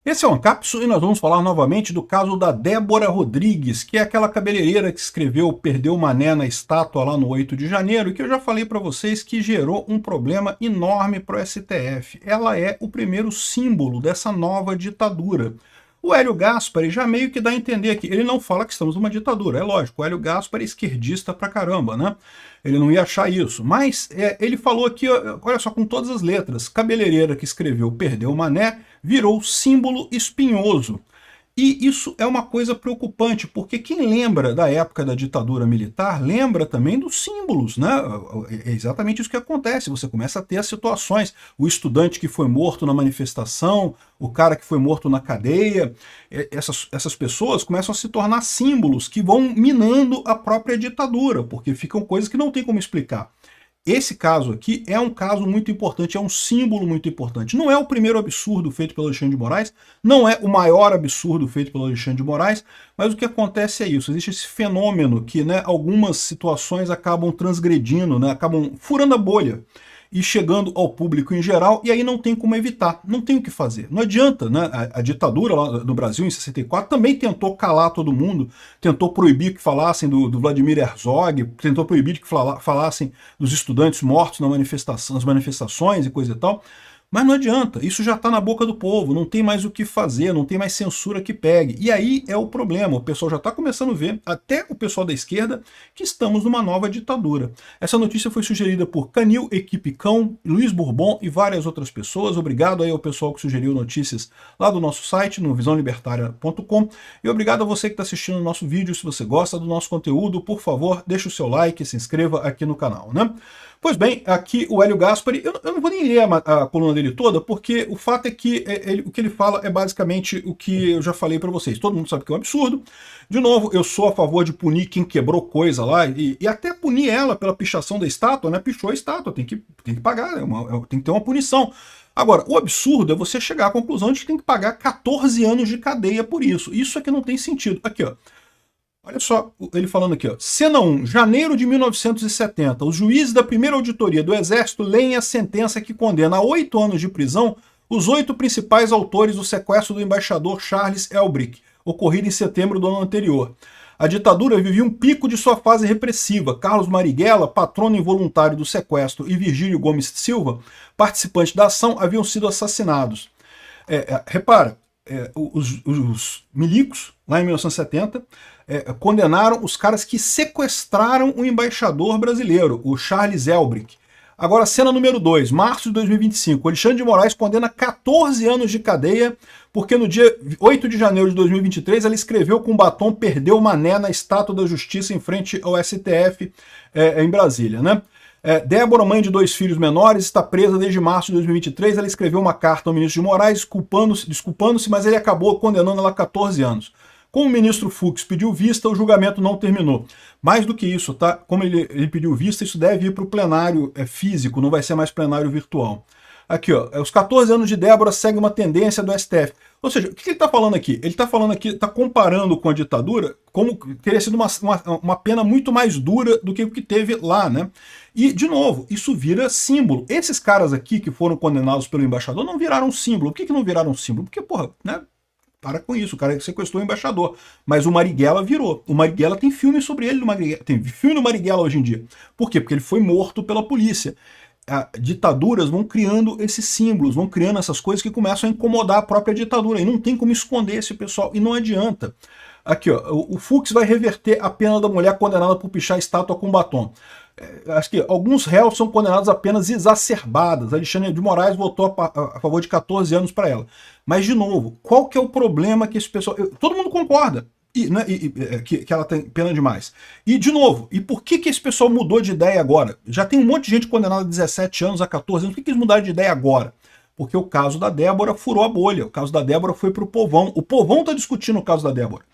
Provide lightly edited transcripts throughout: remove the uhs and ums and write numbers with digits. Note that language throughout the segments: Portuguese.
Esse é o Ancapsu e nós vamos falar novamente do caso da Débora Rodrigues, que é aquela cabeleireira que escreveu Perdeu o Mané na estátua lá no 8 de janeiro, e que eu já falei para vocês que gerou um problema enorme para o STF. Ela é o primeiro símbolo dessa nova ditadura. O Hélio Gaspari já meio que dá a entender aqui. Ele não fala que estamos numa ditadura, é lógico. O Hélio Gaspari é esquerdista pra caramba, né? Ele não ia achar isso. Mas ele falou aqui, olha só, com todas as letras. Cabeleireira que escreveu Perdeu o Mané virou símbolo espinhoso. E isso é uma coisa preocupante, porque quem lembra da época da ditadura militar lembra também dos símbolos, né? É exatamente isso que acontece, você começa a ter as situações, o estudante que foi morto na manifestação, o cara que foi morto na cadeia, essas pessoas começam a se tornar símbolos que vão minando a própria ditadura, porque ficam coisas que não tem como explicar. Esse caso aqui é um caso muito importante, é um símbolo muito importante. Não é o primeiro absurdo feito pelo Alexandre de Moraes, não é o maior absurdo feito pelo Alexandre de Moraes, mas o que acontece é isso, existe esse fenômeno que, né, algumas situações acabam transgredindo, né, acabam furando a bolha e chegando ao público em geral, e aí não tem como evitar, não tem o que fazer. Não adianta, né? A ditadura lá no Brasil, em 64, também tentou calar todo mundo, tentou proibir que falassem do Vladimir Herzog, tentou proibir que falassem dos estudantes mortos nas manifestações e coisa e tal, mas não adianta, isso já está na boca do povo, não tem mais o que fazer, não tem mais censura que pegue. E aí é o problema, o pessoal já está começando a ver, até o pessoal da esquerda, que estamos numa nova ditadura. Essa notícia foi sugerida por Canil, Equipe Cão, Luiz Bourbon e várias outras pessoas. Obrigado aí ao pessoal que sugeriu notícias lá do nosso site, no visãolibertaria.com. E obrigado a você que está assistindo o nosso vídeo. Se você gosta do nosso conteúdo, por favor, deixe o seu like e se inscreva aqui no canal, né? Pois bem, aqui o Hélio Gaspari, eu não vou nem ler a coluna dele toda, porque o fato é que o que ele fala é basicamente o que eu já falei para vocês. Todo mundo sabe que é um absurdo. De novo, eu sou a favor de punir quem quebrou coisa lá, e até punir ela pela pichação da estátua, né? Pichou a estátua, tem que pagar, tem que ter uma punição. Agora, o absurdo é você chegar à conclusão de que tem que pagar 14 anos de cadeia por isso. Isso é que não tem sentido. Aqui, ó. Olha só, ele falando aqui, ó. Cena 1, janeiro de 1970. Os juízes da primeira auditoria do Exército leem a sentença que condena a 8 anos de prisão os 8 principais autores do sequestro do embaixador Charles Elbrick, ocorrido em setembro do ano anterior. A ditadura vivia um pico de sua fase repressiva. Carlos Marighella, patrono involuntário do sequestro, e Virgílio Gomes Silva, participante da ação, haviam sido assassinados. Repara, os milicos, lá em 1970, condenaram os caras que sequestraram o embaixador brasileiro, o Charles Elbrick. Agora, cena número 2, março de 2025. Alexandre de Moraes condena 14 anos de cadeia porque no dia 8 de janeiro de 2023 ela escreveu com batom Perdeu o Mané na Estátua da Justiça em frente ao STF em Brasília, né? Débora, mãe de 2 filhos menores, está presa desde março de 2023. Ela escreveu uma carta ao ministro de Moraes desculpando-se, mas ele acabou condenando ela a 14 anos. Como o ministro Fux pediu vista, o julgamento não terminou. Mais do que isso, tá? Como ele pediu vista, isso deve ir para o plenário físico, não vai ser mais plenário virtual. Aqui, ó, os 14 anos de Débora seguem uma tendência do STF. Ou seja, o que ele está falando aqui? Ele está falando aqui, está comparando com a ditadura, como teria sido uma pena muito mais dura do que o que teve lá, né? E, de novo, isso vira símbolo. Esses caras aqui que foram condenados pelo embaixador não viraram símbolo. Por que não viraram símbolo? Porque, porra, né? Para com isso, o cara sequestrou o embaixador. Mas o Marighella virou. O Marighella tem filme sobre ele, tem filme do Marighella hoje em dia. Por quê? Porque ele foi morto pela polícia. Ditaduras vão criando esses símbolos, vão criando essas coisas que começam a incomodar a própria ditadura. E não tem como esconder esse pessoal. E não adianta. Aqui, ó, o Fux vai reverter a pena da mulher condenada por pichar a estátua com batom. Acho que alguns réus são condenados a penas exacerbadas. Alexandre de Moraes votou a favor de 14 anos para ela. Mas, de novo, qual que é o problema que esse pessoal... Todo mundo concorda que ela tem pena demais. E, de novo, e por que esse pessoal mudou de ideia agora? Já tem um monte de gente condenada a 17 anos, a 14 anos. Por que eles mudaram de ideia agora? Porque o caso da Débora furou a bolha. O caso da Débora foi para o povão. O povão está discutindo o caso da Débora.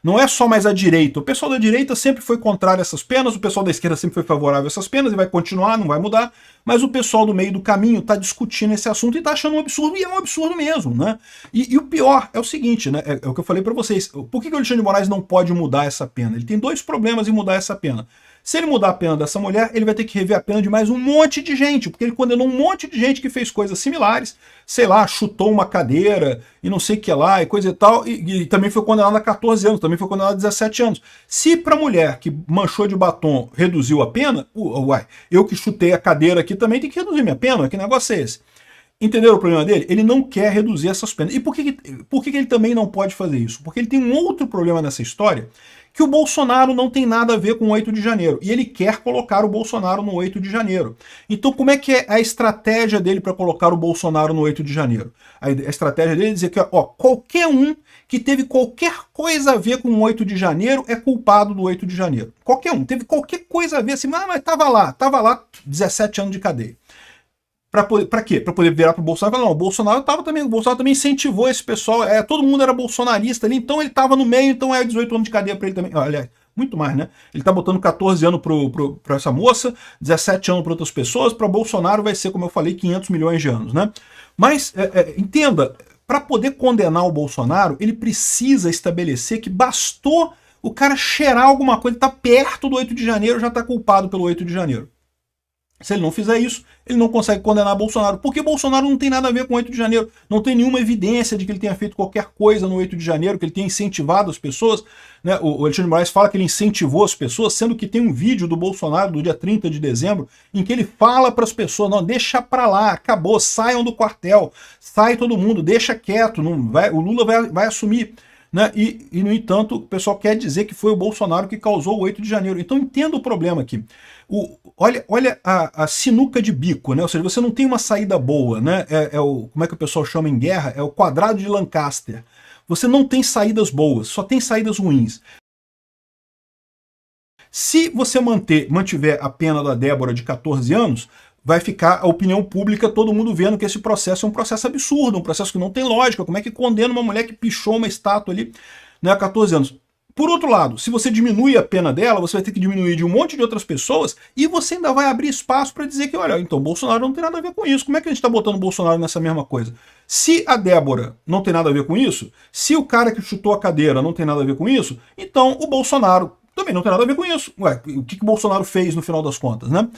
Não é só mais a direita. O pessoal da direita sempre foi contrário a essas penas, o pessoal da esquerda sempre foi favorável a essas penas e vai continuar, não vai mudar, mas o pessoal do meio do caminho está discutindo esse assunto e está achando um absurdo, e é um absurdo mesmo, né? E o pior é o seguinte, né? É o que eu falei para vocês. Por que o Alexandre de Moraes não pode mudar essa pena? Ele tem 2 problemas em mudar essa pena. Se ele mudar a pena dessa mulher, ele vai ter que rever a pena de mais um monte de gente, porque ele condenou um monte de gente que fez coisas similares, sei lá, chutou uma cadeira e não sei o que lá e coisa e tal, e também foi condenado a 14 anos, também foi condenado a 17 anos. Se para mulher que manchou de batom reduziu a pena, uai, eu que chutei a cadeira aqui também tenho que reduzir minha pena, que negócio é esse? Entenderam o problema dele? Ele não quer reduzir essas penas. E por que ele também não pode fazer isso? Porque ele tem um outro problema nessa história, que o Bolsonaro não tem nada a ver com o 8 de janeiro. E ele quer colocar o Bolsonaro no 8 de janeiro. Então como é que é a estratégia dele para colocar o Bolsonaro no 8 de janeiro? A estratégia dele é dizer que ó, qualquer um que teve qualquer coisa a ver com o 8 de janeiro é culpado do 8 de janeiro. Qualquer um. Teve qualquer coisa a ver assim, mas tava lá, 17 anos de cadeia. Para quê? Para poder virar para o Bolsonaro e falar, não, o Bolsonaro também incentivou esse pessoal, todo mundo era bolsonarista ali, então ele estava no meio, então 18 anos de cadeia para ele também. Aliás, muito mais, né? Ele está botando 14 anos para essa moça, 17 anos para outras pessoas, para Bolsonaro vai ser, como eu falei, 500 milhões de anos, né? Mas, entenda, para poder condenar o Bolsonaro, ele precisa estabelecer que bastou o cara cheirar alguma coisa, tá perto do 8 de janeiro, já está culpado pelo 8 de janeiro. Se ele não fizer isso, ele não consegue condenar Bolsonaro. Porque Bolsonaro não tem nada a ver com o 8 de janeiro. Não tem nenhuma evidência de que ele tenha feito qualquer coisa no 8 de janeiro, que ele tenha incentivado as pessoas. Né? O Alexandre de Moraes fala que ele incentivou as pessoas, sendo que tem um vídeo do Bolsonaro do dia 30 de dezembro, em que ele fala para as pessoas, não, deixa pra lá, acabou, saiam do quartel, sai todo mundo, deixa quieto, não vai, o Lula vai assumir. Né? E, no entanto, o pessoal quer dizer que foi o Bolsonaro que causou o 8 de janeiro. Então entenda o problema aqui. Olha a sinuca de bico, né? Ou seja, você não tem uma saída boa, né? Como é que o pessoal chama em guerra? É o quadrado de Lancaster. Você não tem saídas boas, só tem saídas ruins. Se você mantiver a pena da Débora de 14 anos, vai ficar a opinião pública, todo mundo vendo que esse processo é um processo absurdo, um processo que não tem lógica. Como é que condena uma mulher que pichou uma estátua ali, né, há 14 anos? Por outro lado, se você diminui a pena dela, você vai ter que diminuir de um monte de outras pessoas e você ainda vai abrir espaço para dizer que, olha, então Bolsonaro não tem nada a ver com isso. Como é que a gente está botando Bolsonaro nessa mesma coisa? Se a Débora não tem nada a ver com isso, se o cara que chutou a cadeira não tem nada a ver com isso, então o Bolsonaro também não tem nada a ver com isso. Ué, o que o Bolsonaro fez no final das contas, né?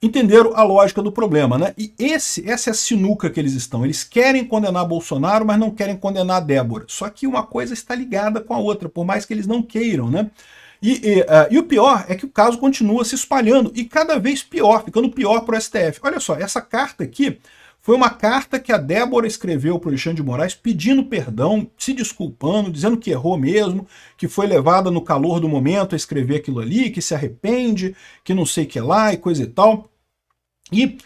Entenderam a lógica do problema, né? E essa é a sinuca que eles estão. Eles querem condenar Bolsonaro, mas não querem condenar Débora. Só que uma coisa está ligada com a outra, por mais que eles não queiram, né? E o pior é que o caso continua se espalhando, e cada vez pior, ficando pior para o STF. Olha só, essa carta aqui foi uma carta que a Débora escreveu para o Alexandre de Moraes pedindo perdão, se desculpando, dizendo que errou mesmo, que foi levada no calor do momento a escrever aquilo ali, que se arrepende, que não sei o que lá e coisa e tal. E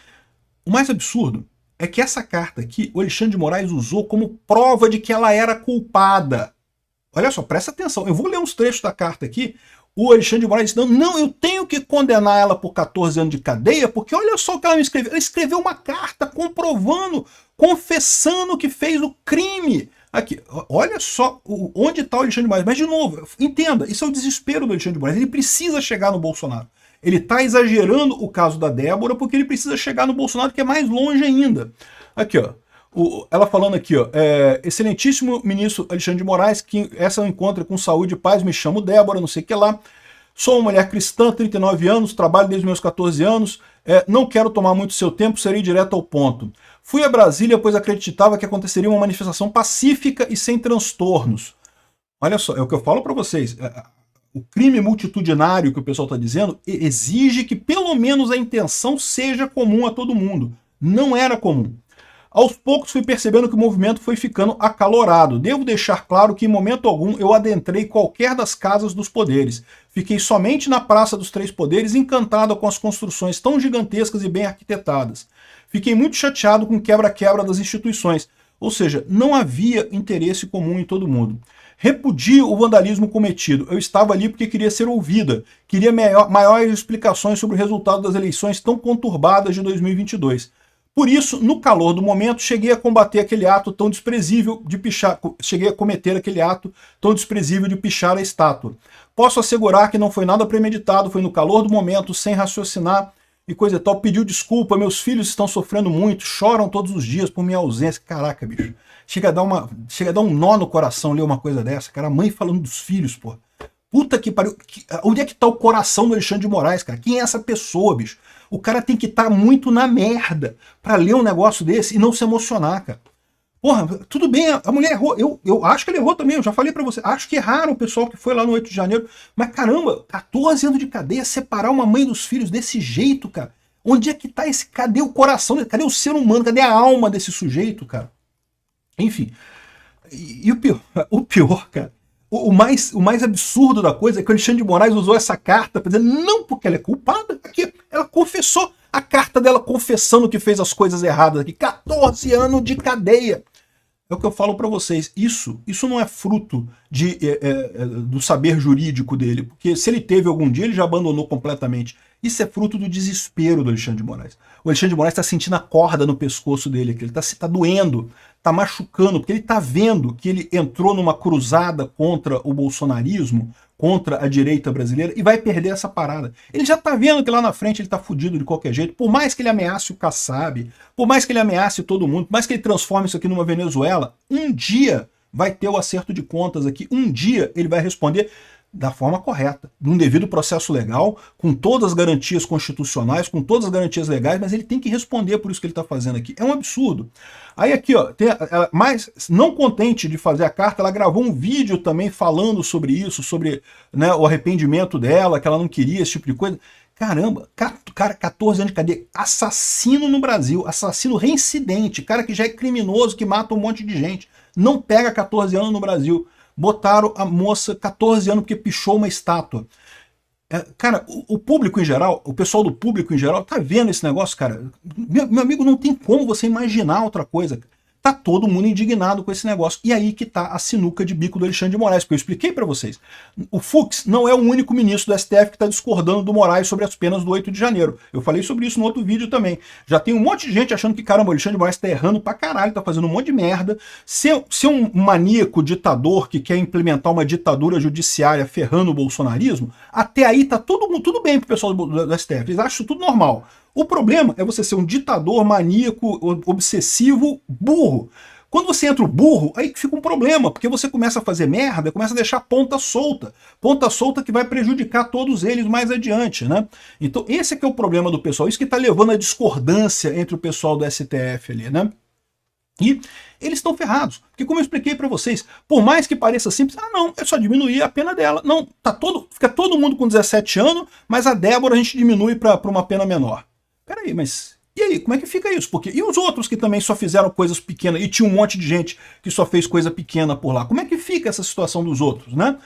o mais absurdo é que essa carta aqui, o Alexandre de Moraes usou como prova de que ela era culpada. Olha só, presta atenção, eu vou ler uns trechos da carta aqui. O Alexandre de Moraes disse, não, eu tenho que condenar ela por 14 anos de cadeia, porque olha só o que ela me escreveu. Ela escreveu uma carta comprovando, confessando que fez o crime. Aqui, olha só onde está o Alexandre de Moraes. Mas, de novo, entenda, isso é o desespero do Alexandre de Moraes. Ele precisa chegar no Bolsonaro. Ele está exagerando o caso da Débora porque ele precisa chegar no Bolsonaro, que é mais longe ainda. Aqui, ó. Ela falando aqui, ó, excelentíssimo ministro Alexandre de Moraes, que essa eu encontro com saúde e paz, me chamo Débora, não sei o que lá. Sou uma mulher cristã, 39 anos, trabalho desde meus 14 anos, não quero tomar muito seu tempo, serei direto ao ponto. Fui a Brasília, pois acreditava que aconteceria uma manifestação pacífica e sem transtornos. Olha só, é o que eu falo para vocês. O crime multitudinário que o pessoal está dizendo exige que pelo menos a intenção seja comum a todo mundo. Não era comum. Aos poucos fui percebendo que o movimento foi ficando acalorado. Devo deixar claro que em momento algum eu adentrei qualquer das casas dos poderes. Fiquei somente na Praça dos Três Poderes, encantado com as construções tão gigantescas e bem arquitetadas. Fiquei muito chateado com o quebra-quebra das instituições. Ou seja, não havia interesse comum em todo mundo. Repudio o vandalismo cometido. Eu estava ali porque queria ser ouvida. Queria maiores explicações sobre o resultado das eleições tão conturbadas de 2022. Por isso, no calor do momento, cheguei a combater aquele ato tão desprezível de pichar, cheguei a cometer aquele ato tão desprezível de pichar a estátua. Posso assegurar que não foi nada premeditado, foi no calor do momento, sem raciocinar e coisa e tal. Pediu desculpa, meus filhos estão sofrendo muito, choram todos os dias por minha ausência. Caraca, bicho. Chega a dar um nó no coração ler uma coisa dessa, cara. A mãe falando dos filhos, pô. Puta que pariu. Onde é que tá o coração do Alexandre de Moraes, cara? Quem é essa pessoa, bicho? O cara tem que estar muito na merda pra ler um negócio desse e não se emocionar, cara. Porra, tudo bem, a mulher errou. Eu acho que ele errou também, eu já falei pra você. Acho que erraram o pessoal que foi lá no 8 de janeiro. Mas caramba, 14 anos de cadeia, separar uma mãe dos filhos desse jeito, cara. Onde é que tá esse... Cadê o coração? Cadê o ser humano? Cadê a alma desse sujeito, cara? Enfim. E o pior, cara, o mais absurdo da coisa é que o Alexandre de Moraes usou essa carta para dizer não porque ela é culpada, aqui ela confessou a carta dela confessando que fez as coisas erradas aqui, 14 anos de cadeia. É o que eu falo para vocês, isso não é fruto do saber jurídico dele, porque se ele teve algum dia, ele já abandonou completamente. Isso é fruto do desespero do Alexandre de Moraes. O Alexandre de Moraes está sentindo a corda no pescoço dele, que ele está doendo, está machucando, porque ele está vendo que ele entrou numa cruzada contra o bolsonarismo, contra a direita brasileira, e vai perder essa parada. Ele já está vendo que lá na frente ele está fudido de qualquer jeito, por mais que ele ameace o Kassab, por mais que ele ameace todo mundo, por mais que ele transforme isso aqui numa Venezuela, um dia vai ter o acerto de contas aqui, um dia ele vai responder da forma correta, num devido processo legal, com todas as garantias constitucionais, com todas as garantias legais, mas ele tem que responder por isso que ele está fazendo aqui. É um absurdo. Aí aqui, ó, mas não contente de fazer a carta, ela gravou um vídeo também falando sobre isso, sobre, né, o arrependimento dela, que ela não queria, esse tipo de coisa. Caramba, cara, 14 anos de cadeia, assassino no Brasil, assassino reincidente, cara que já é criminoso, que mata um monte de gente, não pega 14 anos no Brasil. Botaram a moça 14 anos porque pichou uma estátua. Cara, o público em geral, o pessoal do público em geral, tá vendo esse negócio, cara? Meu amigo, não tem como você imaginar outra coisa. Tá todo mundo indignado com esse negócio. E aí que tá a sinuca de bico do Alexandre de Moraes, porque eu expliquei para vocês. O Fux não é o único ministro do STF que está discordando do Moraes sobre as penas do 8 de janeiro. Eu falei sobre isso no outro vídeo também. Já tem um monte de gente achando que, caramba, o Alexandre de Moraes tá errando pra caralho, tá fazendo um monte de merda. Ser um maníaco ditador que quer implementar uma ditadura judiciária ferrando o bolsonarismo, até aí tá tudo bem pro pessoal do STF. Eles acham isso tudo normal. O problema é você ser um ditador maníaco, obsessivo, burro. Quando você entra o burro, aí que fica um problema, porque você começa a fazer merda, começa a deixar ponta solta que vai prejudicar todos eles mais adiante, né? Então esse é que é o problema do pessoal, isso que tá levando a discordância entre o pessoal do STF ali, né? E eles estão ferrados, porque como eu expliquei para vocês, por mais que pareça simples, não, é só diminuir a pena dela. Não, fica todo mundo com 17 anos, mas a Débora a gente diminui para uma pena menor. Peraí, mas e aí, como é que fica isso? Porque, e os outros que também só fizeram coisas pequenas, e tinha um monte de gente que só fez coisa pequena por lá, como é que fica essa situação dos outros, né?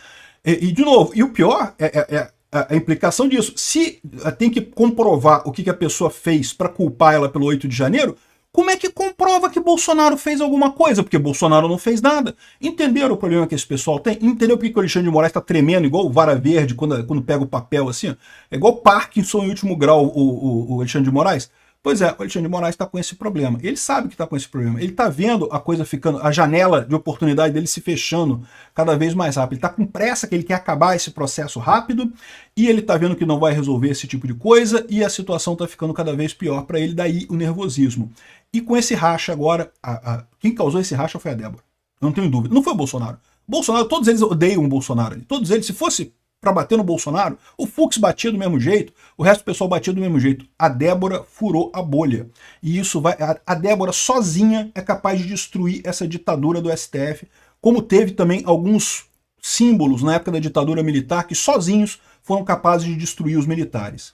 E de novo, e o pior é a implicação disso. Se tem que comprovar o que a pessoa fez para culpar ela pelo 8 de janeiro, como é que comprova que Bolsonaro fez alguma coisa? Porque Bolsonaro não fez nada. Entenderam o problema que esse pessoal tem? Entendeu por que o Alexandre de Moraes está tremendo igual o Vara Verde quando pega o papel assim? É igual Parkinson em último grau, o Alexandre de Moraes. Pois é, o Alexandre de Moraes está com esse problema. Ele sabe que está com esse problema. Ele está vendo a coisa ficando, a janela de oportunidade dele se fechando cada vez mais rápido. Ele está com pressa, que ele quer acabar esse processo rápido, e ele está vendo que não vai resolver esse tipo de coisa, e a situação está ficando cada vez pior para ele, daí o nervosismo. E com esse racha agora, quem causou esse racha foi a Débora. Não tenho dúvida. Não foi o Bolsonaro. Bolsonaro, todos eles odeiam o Bolsonaro. Todos eles, se fosse para bater no Bolsonaro, o Fux batia do mesmo jeito, o resto do pessoal batia do mesmo jeito. A Débora furou a bolha. E isso vai. A Débora sozinha é capaz de destruir essa ditadura do STF, como teve também alguns símbolos na época da ditadura militar que sozinhos foram capazes de destruir os militares.